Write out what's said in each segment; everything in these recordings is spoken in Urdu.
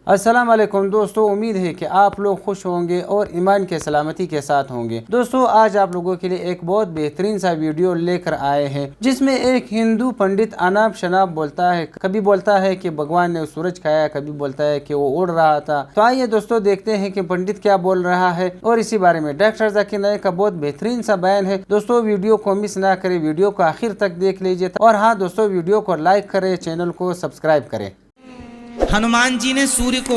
السلام علیکم دوستو، امید ہے کہ آپ لوگ خوش ہوں گے اور ایمان کے سلامتی کے ساتھ ہوں گے۔ دوستو، آج آپ لوگوں کے لیے ایک بہت بہترین سا ویڈیو لے کر آئے ہیں جس میں ایک ہندو پنڈت اناپ شناپ بولتا ہے، کبھی بولتا ہے کہ بھگوان نے سورج کھایا، کبھی بولتا ہے کہ وہ اڑ رہا تھا۔ تو آئیے دوستو دیکھتے ہیں کہ پنڈت کیا بول رہا ہے اور اسی بارے میں ڈاکٹر ذاکر نائک کا بہت بہترین سا بیان ہے۔ دوستو ویڈیو کو مس نہ کریں، ویڈیو کو آخر تک دیکھ لیجئے، اور ہاں دوستو ویڈیو کو لائک کریں، چینل کو سبسکرائب کریں۔ ہنومان جی نے سوریہ کو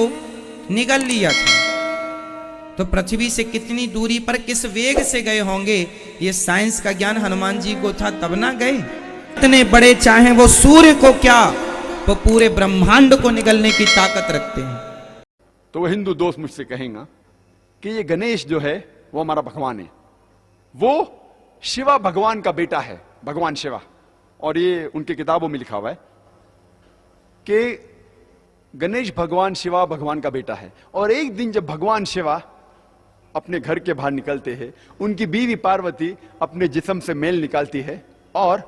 نگل لیا تھا تو پرتھوی سے کتنی دوری پر کس ویگ سے گئے ہوں گے، یہ سائنس کا گیان ہنومان جی کو تھا تب نہ گئے۔ اتنے بڑے چاہیں وہ سوریہ کو کیا، وہ پورے برہمانڈ کو نگلنے کی طاقت رکھتے ہیں۔ تو وہ ہندو دوست مجھ سے کہیں گا کہ یہ گنیش جو ہے وہ ہمارا بھگوان ہے، وہ شیوا بھگوان کا بیٹا ہے، بھگوان شیوا، اور یہ ان کی کتابوں میں لکھا ہوا ہے کہ گنیش بھگوان شیوا بھگوان کا بیٹا ہے۔ اور ایک دن جب بھگوان شیوا اپنے گھر کے باہر نکلتے ہیں، ان کی بیوی پاروتی اپنے جسم سے میل نکالتی ہے اور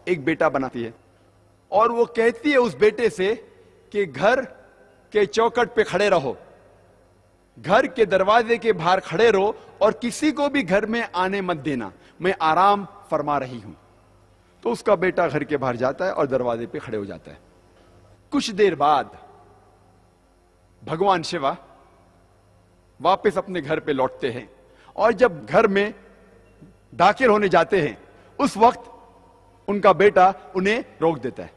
ایک بیٹا بناتی ہے، اور وہ کہتی ہے اس بیٹے سے کہ گھر کے چوکٹ پہ کھڑے رہو، گھر کے دروازے کے باہر کھڑے رہو اور کسی کو بھی گھر میں آنے مت دینا، میں آرام فرما رہی ہوں۔ تو اس کا بیٹا گھر کے باہر جاتا ہے اور دروازے پہ کھڑے ہو جاتا ہے۔ کچھ دیر بعد بھگوان شیوا واپس اپنے گھر پہ لوٹتے ہیں، اور جب گھر میں داخل ہونے جاتے ہیں اس وقت ان کا بیٹا انہیں روک دیتا ہے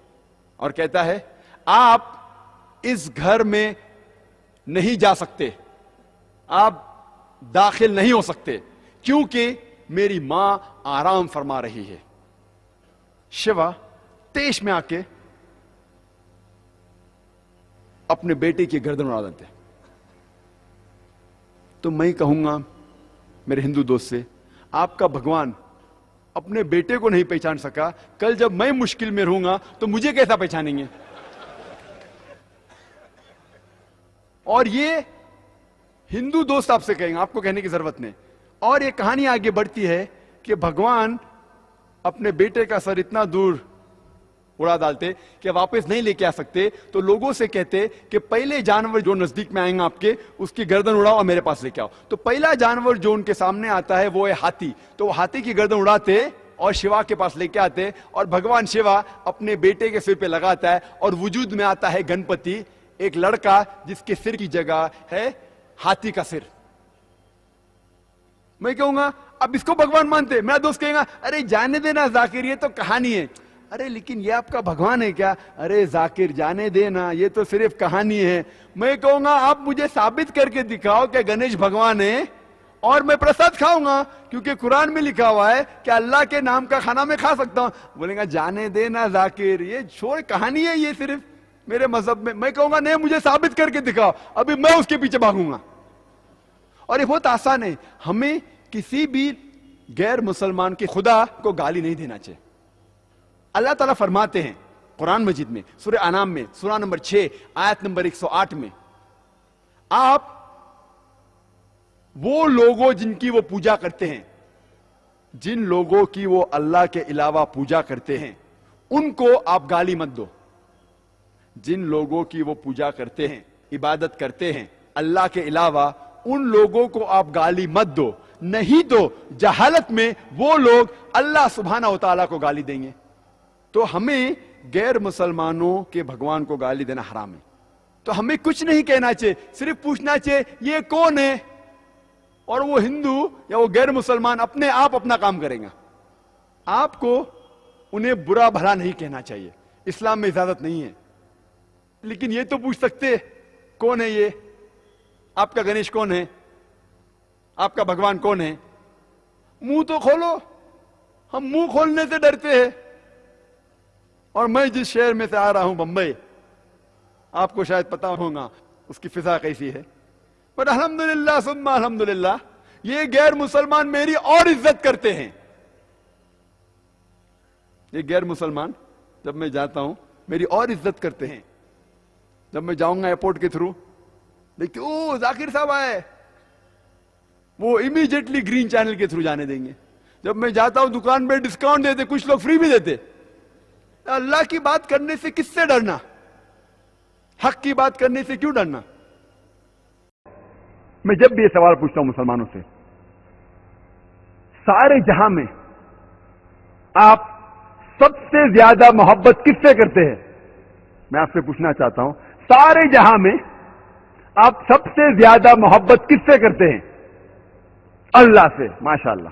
اور کہتا ہے آپ اس گھر میں نہیں جا سکتے، آپ داخل نہیں ہو سکتے کیونکہ میری ماں آرام فرما رہی ہے۔ شیوا تیش میں آ کے اپنے بیٹے کی گردن اڑا دیتے ہیں۔ تو میں کہوں گا میرے ہندو دوست سے، آپ کا بھگوان اپنے بیٹے کو نہیں پہچان سکا، کل جب میں مشکل میں رہوں گا تو مجھے کیسا پہچانیں گے؟ اور یہ ہندو دوست آپ سے کہیں گا، آپ کو کہنے کی ضرورت نہیں۔ اور یہ کہانی آگے بڑھتی ہے کہ بھگوان اپنے بیٹے کا سر اتنا دور اڑا ڈالتے کہ واپس نہیں لے کے آ سکتے، تو لوگوں سے کہتے کہ پہلے جانور جو نزدیک میں آئیں گا آپ کے، اس کی گردن اڑاؤ اور میرے پاس لے کے آؤ۔ تو پہلا جانور جو ان کے سامنے آتا ہے وہ ہے ہاتھی، تو وہ ہاتھی کی گردن اڑاتے اور شیوا کے پاس لے کے آتے، اور بھگوان شیوا اپنے بیٹے کے سر پہ لگاتا ہے، اور وجود میں آتا ہے گنپتی، ایک لڑکا جس کے سر کی جگہ ہے ہاتھی کا سر۔ میں کہوں گا اب اس کو بھگوان مانتے؟ میرا دوست کہے گا ارے جانے دینا ذاکر، یہ تو کہانی ہے۔ ارے لیکن یہ آپ کا بھگوان ہے کیا؟ ارے ذاکر جانے دینا، یہ تو صرف کہانی ہے۔ میں کہوں گا آپ مجھے ثابت کر کے دکھاؤ کہ گنیش بھگوان ہے اور میں پرساد کھاؤں گا، کیونکہ قرآن میں لکھا ہوا ہے کہ اللہ کے نام کا کھانا میں کھا سکتا ہوں۔ بولیں گا جانے دینا ذاکر، یہ چھوڑ، کہانی ہے یہ صرف میرے مذہب میں۔ میں کہوں گا نہیں، مجھے ثابت کر کے دکھاؤ، ابھی میں اس کے پیچھے بھاگوں گا۔ اور یہ بہت آسان ہے، ہمیں کسی بھی غیر مسلمان کے خدا کو گالی نہیں دینا چاہیے۔ اللہ تعالیٰ فرماتے ہیں قرآن مجید میں سورہ انعام میں سورہ نمبر 6 آیت نمبر 108 میں، آپ وہ لوگوں جن کی وہ پوجا کرتے ہیں، جن لوگوں کی وہ اللہ کے علاوہ پوجا کرتے ہیں، ان کو آپ گالی مت دو۔ جن لوگوں کی وہ پوجا کرتے ہیں، عبادت کرتے ہیں اللہ کے علاوہ، ان لوگوں کو آپ گالی مت دو، نہیں تو جہالت میں وہ لوگ اللہ سبحانہ و تعالیٰ کو گالی دیں گے۔ تو ہمیں غیر مسلمانوں کے بھگوان کو گالی دینا حرام ہے۔ تو ہمیں کچھ نہیں کہنا چاہیے، صرف پوچھنا چاہیے یہ کون ہے، اور وہ ہندو یا وہ غیر مسلمان اپنے آپ اپنا کام کریں گا۔ آپ کو انہیں برا بھلا نہیں کہنا چاہیے، اسلام میں اجازت نہیں ہے۔ لیکن یہ تو پوچھ سکتے کون ہے یہ، آپ کا گنیش کون ہے، آپ کا بھگوان کون ہے؟ منہ تو کھولو۔ ہم منہ کھولنے سے ڈرتے ہیں۔ اور میں جس شہر میں سے آ رہا ہوں، بمبئی، آپ کو شاید پتا ہوگا اس کی فضا کیسی ہے، پر الحمدللہ ثم الحمدللہ یہ غیر مسلمان میری اور عزت کرتے ہیں۔ یہ غیر مسلمان جب میں جاتا ہوں میری اور عزت کرتے ہیں۔ جب میں جاؤں گا ایئرپورٹ کے تھرو، دیکھتے او ذاکر صاحب آئے، وہ امیجیٹلی گرین چینل کے تھرو جانے دیں گے۔ جب میں جاتا ہوں دکان پہ ڈسکاؤنٹ دیتے، کچھ لوگ فری بھی دیتے۔ اللہ کی بات کرنے سے کس سے ڈرنا؟ حق کی بات کرنے سے کیوں ڈرنا؟ میں جب بھی یہ سوال پوچھتا ہوں مسلمانوں سے، سارے جہاں میں آپ سب سے زیادہ محبت کس سے کرتے ہیں؟ میں آپ سے پوچھنا چاہتا ہوں، سارے جہاں میں آپ سب سے زیادہ محبت کس سے کرتے ہیں؟ اللہ سے. ماشاءاللہ.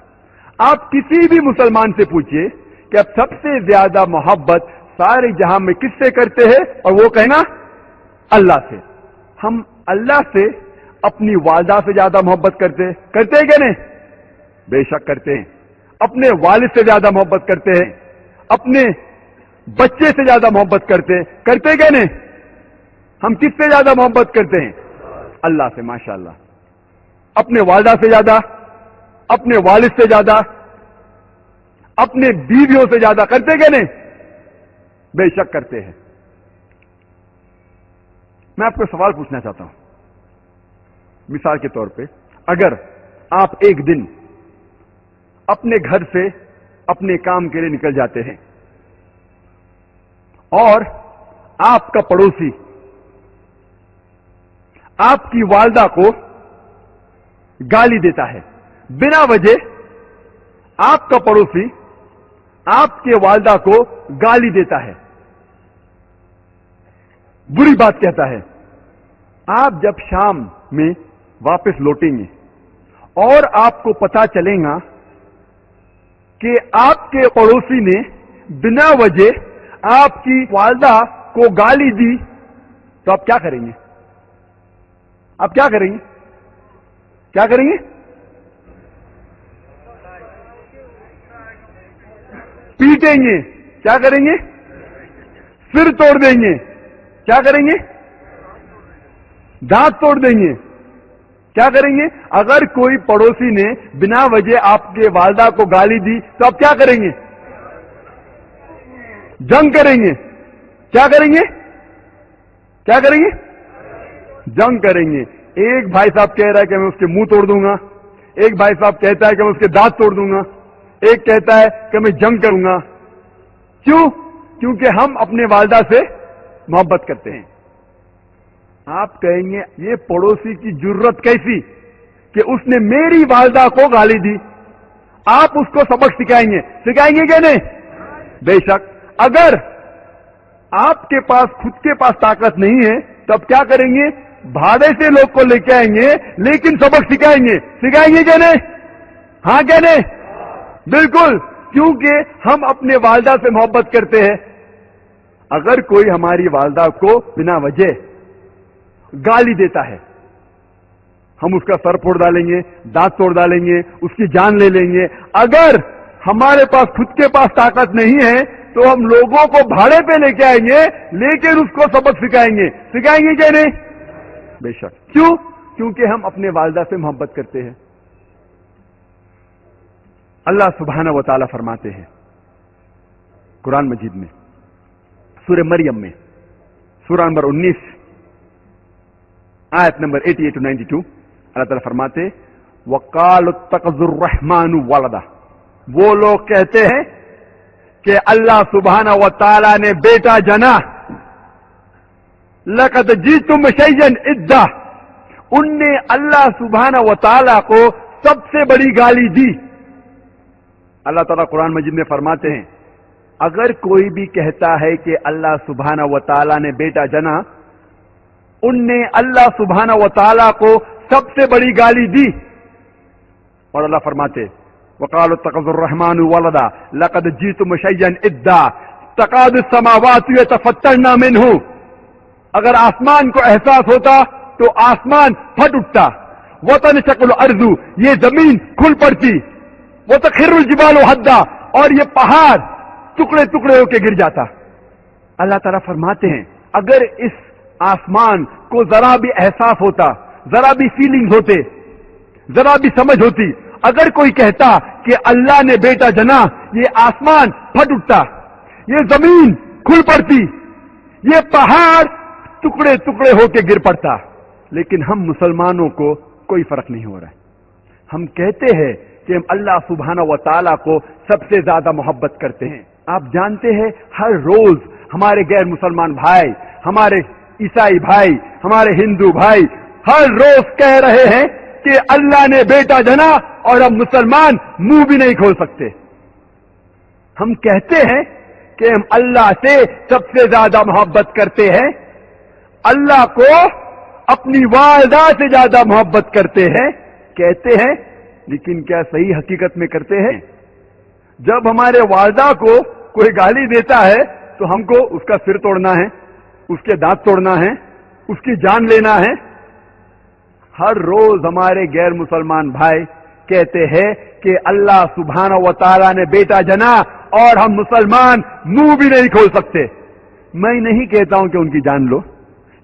آپ کسی بھی مسلمان سے پوچھئے کہ آپ سب سے زیادہ محبت سارے جہاں میں کس سے کرتے ہیں، اور وہ کہنا اللہ سے. ہم اللہ سے اپنی والدہ سے زیادہ محبت کرتے ہیں کہ نہیں؟ بے شک کرتے ہیں. اپنے والد سے زیادہ محبت کرتے ہیں، اپنے بچے سے زیادہ محبت کرتے ہیں کہ نہیں؟ ہم کس سے زیادہ محبت کرتے ہیں؟ اللہ سے. ماشاءاللہ. اپنے والدہ سے زیادہ، اپنے والد سے زیادہ، اپنے بیویوں سے زیادہ کرتے کہ نہیں؟ بے شک کرتے ہیں. میں آپ کو سوال پوچھنا چاہتا ہوں. مثال کے طور پہ اگر آپ ایک دن اپنے گھر سے اپنے کام کے لیے نکل جاتے ہیں اور آپ کا پڑوسی آپ کی والدہ کو گالی دیتا ہے بنا وجہ، آپ کا پڑوسی آپ کے والدہ کو گالی دیتا ہے، بری بات کہتا ہے، آپ جب شام میں واپس لوٹیں گے اور آپ کو پتا چلے گا کہ آپ کے پڑوسی نے بنا وجہ آپ کی والدہ کو گالی دی، تو آپ کیا کریں گے؟ آپ کیا کریں گے؟ کیا کریں گے؟ پیٹیں گے. کیا کریں گے؟ سر توڑ دیں گے. کیا کریں گے؟ دانت توڑ دیں گے. کیا کریں گے؟ اگر کوئی پڑوسی نے بنا وجہ آپ کے والدہ کو گالی دی تو آپ کیا کریں گے؟ جنگ کریں گے. کیا کریں گے؟ کیا کریں گے؟ جنگ کریں گے. ایک بھائی صاحب کہہ رہا ہے کہ میں اس کے منہ توڑ دوں گا، ایک بھائی صاحب کہتا ہے کہ میں اس کے دانت توڑ دوں گا، ایک کہتا ہے کہ میں جنگ کروں گا. کیوں؟ کیونکہ ہم اپنے والدہ سے محبت کرتے ہیں. آپ کہیں گے یہ پڑوسی کی جرت کیسی کہ اس نے میری والدہ کو گالی دی. آپ اس کو سبق سکھائیں گے کہ نہیں؟ بے شک. اگر آپ کے پاس خود کے پاس طاقت نہیں ہے تو آپ کیا کریں گے؟ بھاڑے سے لوگ کو لے کے آئیں گے، لیکن سبق سکھائیں گے کہ نہیں؟ ہاں کہ نہیں؟ بالکل. کیونکہ ہم اپنے والدہ سے محبت کرتے ہیں. اگر کوئی ہماری والدہ کو بنا وجہ گالی دیتا ہے، ہم اس کا سر پھوڑ ڈالیں گے، دانت توڑ ڈالیں گے، اس کی جان لے لیں گے. اگر ہمارے پاس خود کے پاس طاقت نہیں ہے تو ہم لوگوں کو بھاڑے پہ لے کے آئیں گے، لیکن اس کو سبق سکھائیں گے کہ نہیں؟ بے شک. کیوں؟ کیونکہ ہم اپنے والدہ سے محبت کرتے ہیں. اللہ سبحانہ و تعالی فرماتے ہیں قرآن مجید میں سورہ مریم میں سورہ نمبر 19 آیت نمبر 88 to 92. اللہ تعالیٰ فرماتے وَقَالُ اتَّخَذَ الرَّحْمَنُ وَلَدًا. وہ لوگ کہتے ہیں کہ اللہ سبحانہ و تعالی نے بیٹا جنا. لَقَدْ جِئْتُمْ شَيْئًا إِدًّا. ان نے اللہ سبحانہ و تعالی کو سب سے بڑی گالی دی. اللہ تعالیٰ قرآن مجید میں فرماتے ہیں اگر کوئی بھی کہتا ہے کہ اللہ سبحانہ و تعالی نے بیٹا جنا، ان نے اللہ سبحانہ و تعالی کو سب سے بڑی گالی دی. اور اللہ فرماتے وَقَالُوا اتَّخَذَ الرَّحْمَنُ وَلَدًا لَقَدْ جِئْتُمْ شَيْئًا إِدًّا تَكَادُ السَّمَاوَاتُ يَتَفَطَّرْنَ مِنْهُ. اگر آسمان کو احساس ہوتا تو آسمان پھٹ اٹھتا. وَتَنشَقُّ الْأَرْضُ. یہ زمین کھل پڑتی. وَتَخِرُّ الْجِبَالُ هَدًّا. اور یہ پہاڑ ٹکڑے ٹکڑے ہو کے گر جاتا. اللہ تعالیٰ فرماتے ہیں اگر اس آسمان کو ذرا بھی احساس ہوتا، ذرا بھی فیلنگز ہوتے، ذرا بھی سمجھ ہوتی، اگر کوئی کہتا کہ اللہ نے بیٹا جنا، یہ آسمان پھٹ اٹھتا، یہ زمین کھل پڑتی، یہ پہاڑ ٹکڑے ٹکڑے ہو کے گر پڑتا. لیکن ہم مسلمانوں کو کوئی فرق نہیں ہو رہا ہے. ہم کہتے ہیں کہ ہم اللہ سبحانہ و تعالیٰ کو سب سے زیادہ محبت کرتے ہیں. آپ جانتے ہیں ہر روز ہمارے غیر مسلمان بھائی، ہمارے عیسائی بھائی، ہمارے ہندو بھائی، ہر روز کہہ رہے ہیں کہ اللہ نے بیٹا جنا اور ہم مسلمان منہ بھی نہیں کھول سکتے. ہم کہتے ہیں کہ ہم اللہ سے سب سے زیادہ محبت کرتے ہیں, اللہ کو اپنی والدہ سے زیادہ محبت کرتے ہیں کہتے ہیں, لیکن کیا صحیح حقیقت میں کرتے ہیں؟ جب ہمارے والدہ کو کوئی گالی دیتا ہے تو ہم کو اس کا سر توڑنا ہے, اس کے دانت توڑنا ہے, اس کی جان لینا ہے. ہر روز ہمارے غیر مسلمان بھائی کہتے ہیں کہ اللہ سبحانہ و تعالیٰ نے بیٹا جنا اور ہم مسلمان منہ بھی نہیں کھول سکتے. میں نہیں کہتا ہوں کہ ان کی جان لو,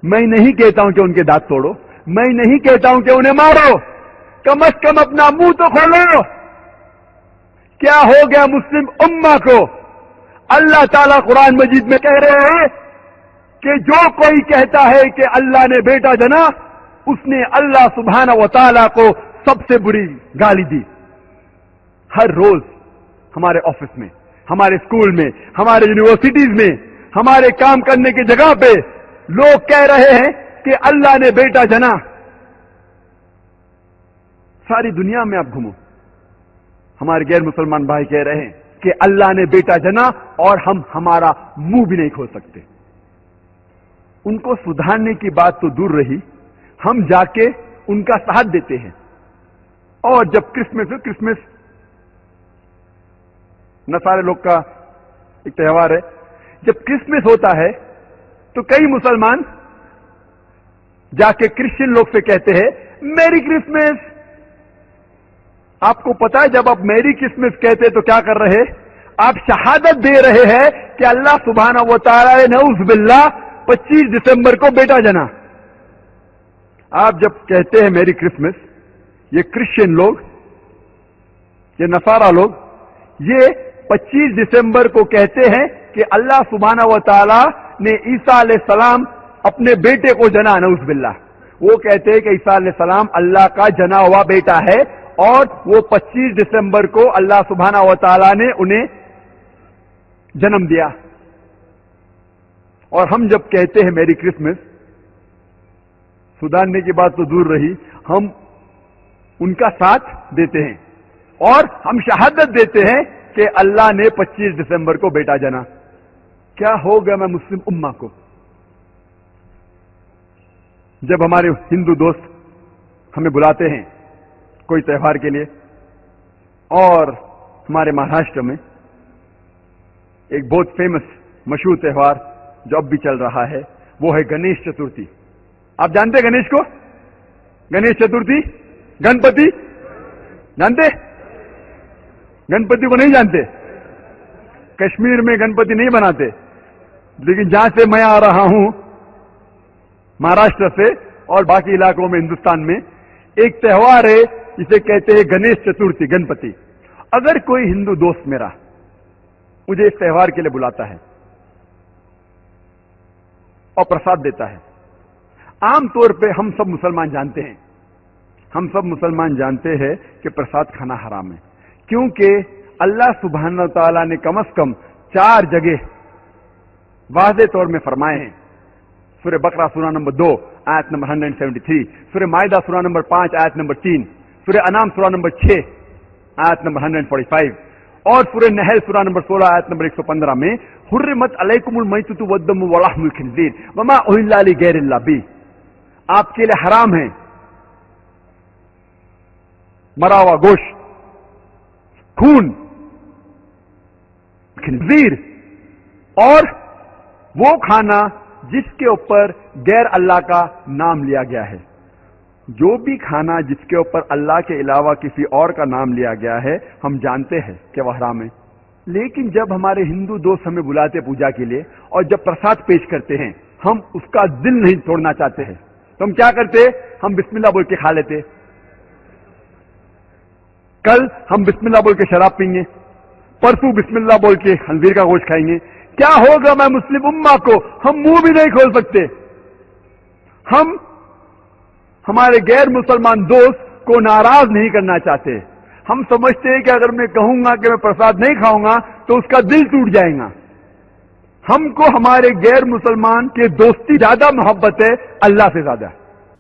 میں نہیں کہتا ہوں کہ ان کے دانت توڑو, میں نہیں کہتا ہوں کہ انہیں مارو, کم از کم اپنا منہ تو کھولو. کیا ہو گیا مسلم امہ کو؟ اللہ تعالیٰ قرآن مجید میں کہہ رہے ہیں کہ جو کوئی کہتا ہے کہ اللہ نے بیٹا جنا اس نے اللہ سبحانہ و تعالیٰ کو سب سے بری گالی دی. ہر روز ہمارے آفس میں, ہمارے اسکول میں, ہمارے یونیورسٹیز میں, ہمارے کام کرنے کی جگہ پہ لوگ کہہ رہے ہیں کہ اللہ نے بیٹا جنا. ساری دنیا میں آپ گھومو, ہمارے غیر مسلمان بھائی کہہ رہے ہیں کہ اللہ نے بیٹا جنا اور ہم ہمارا منہ بھی نہیں کھول سکتے. ان کو سدھارنے کی بات تو دور رہی, ہم جا کے ان کا ساتھ دیتے ہیں. اور جب کرسمس نصارے لوگ کا ایک تہوار ہے, جب کرسمس ہوتا ہے تو کئی مسلمان جا کے کرسچن لوگ سے کہتے ہیں میری کرسمس. آپ کو پتا ہے جب آپ میری کرسمس کہتے تو کیا کر رہے؟ آپ شہادت دے رہے ہیں کہ اللہ سبحانہ و تعالیٰ نے نعوذ باللہ 25 دسمبر کو بیٹا جنا. آپ جب کہتے ہیں میری کرسمس, یہ کرسچن لوگ, یہ نصارہ لوگ, یہ 25 دسمبر کو کہتے ہیں کہ اللہ سبحانہ و تعالیٰ نے عیسیٰ علیہ السلام اپنے بیٹے کو جنا. نعوذ باللہ. وہ کہتے ہیں کہ عیسیٰ علیہ السلام اللہ کا جنا ہوا بیٹا ہے اور وہ 25 دسمبر کو اللہ سبحانہ و تعالیٰ نے انہیں جنم دیا. اور ہم جب کہتے ہیں میری کرسمس, سدھارنے کی بات تو دور رہی, ہم ان کا ساتھ دیتے ہیں اور ہم شہادت دیتے ہیں کہ اللہ نے 25 دسمبر کو بیٹا جنا. کیا ہو گیا میں مسلم امہ کو؟ جب ہمارے ہندو دوست ہمیں بلاتے ہیں کوئی تہوار کے لیے, اور ہمارے مہاراشٹر میں ایک بہت فیمس مشہور تہوار جو اب بھی چل رہا ہے وہ ہے گنیش چترتھی. آپ جانتے ہیں گنیش کو؟ گنیش چترتھی, گنپتی جانتے؟ گنپتی کو نہیں جانتے؟ کشمیر میں گنپتی نہیں بناتے, لیکن جہاں سے میں آ رہا ہوں مہاراشٹر سے اور باقی علاقوں میں ہندوستان میں ایک تہوار ہے جسے کہتے ہیں گنیش چترتھی, گنپتی. اگر کوئی ہندو دوست میرا مجھے اس تہوار کے لیے بلاتا ہے اور پرساد دیتا ہے, عام طور پہ ہم سب مسلمان جانتے ہیں کہ پرساد کھانا حرام ہے, کیونکہ اللہ سبحانہ تعالیٰ نے کم از کم 4 جگہ واضح طور میں فرمائے ہیں. سورہ بقرہ سورہ نمبر 2 آیت نمبر 173, سورہ مائدہ سورہ نمبر 5 آیت نمبر 3, سورہ انعام سورہ نمبر 6 آیت نمبر 145 اور سورہ نحل سورہ نمبر 16 آیت نمبر 115 میں حرمت علیکم المیتۃ والدم ولحم الخنزیر وما اہل لغیر اللہ بہ, آپ کے لیے حرام ہے مرا ہوا گوشت, خون, خنزیر اور وہ کھانا جس کے اوپر غیر اللہ کا نام لیا گیا ہے. جو بھی کھانا جس کے اوپر اللہ کے علاوہ کسی اور کا نام لیا گیا ہے ہم جانتے ہیں کہ وہ حرام ہے. لیکن جب ہمارے ہندو دوست ہمیں بلاتے پوجا کے لیے اور جب پرساد پیش کرتے ہیں ہم اس کا دل نہیں توڑنا چاہتے ہیں, تو ہم کیا کرتے؟ ہم بسم اللہ بول کے کھا لیتے. کل ہم بسم اللہ بول کے شراب پئیں گے, پرسوں بسم اللہ بول کے خنزیر کا گوشت کھائیں گے. کیا ہوگا میں مسلم امہ کو؟ ہم منہ بھی نہیں کھول سکتے. ہم ہمارے غیر مسلمان دوست کو ناراض نہیں کرنا چاہتے. ہم سمجھتے ہیں کہ اگر میں کہوں گا کہ میں پرساد نہیں کھاؤں گا تو اس کا دل ٹوٹ جائے گا. ہم کو ہمارے غیر مسلمان کے دوستی زیادہ محبت ہے اللہ سے زیادہ.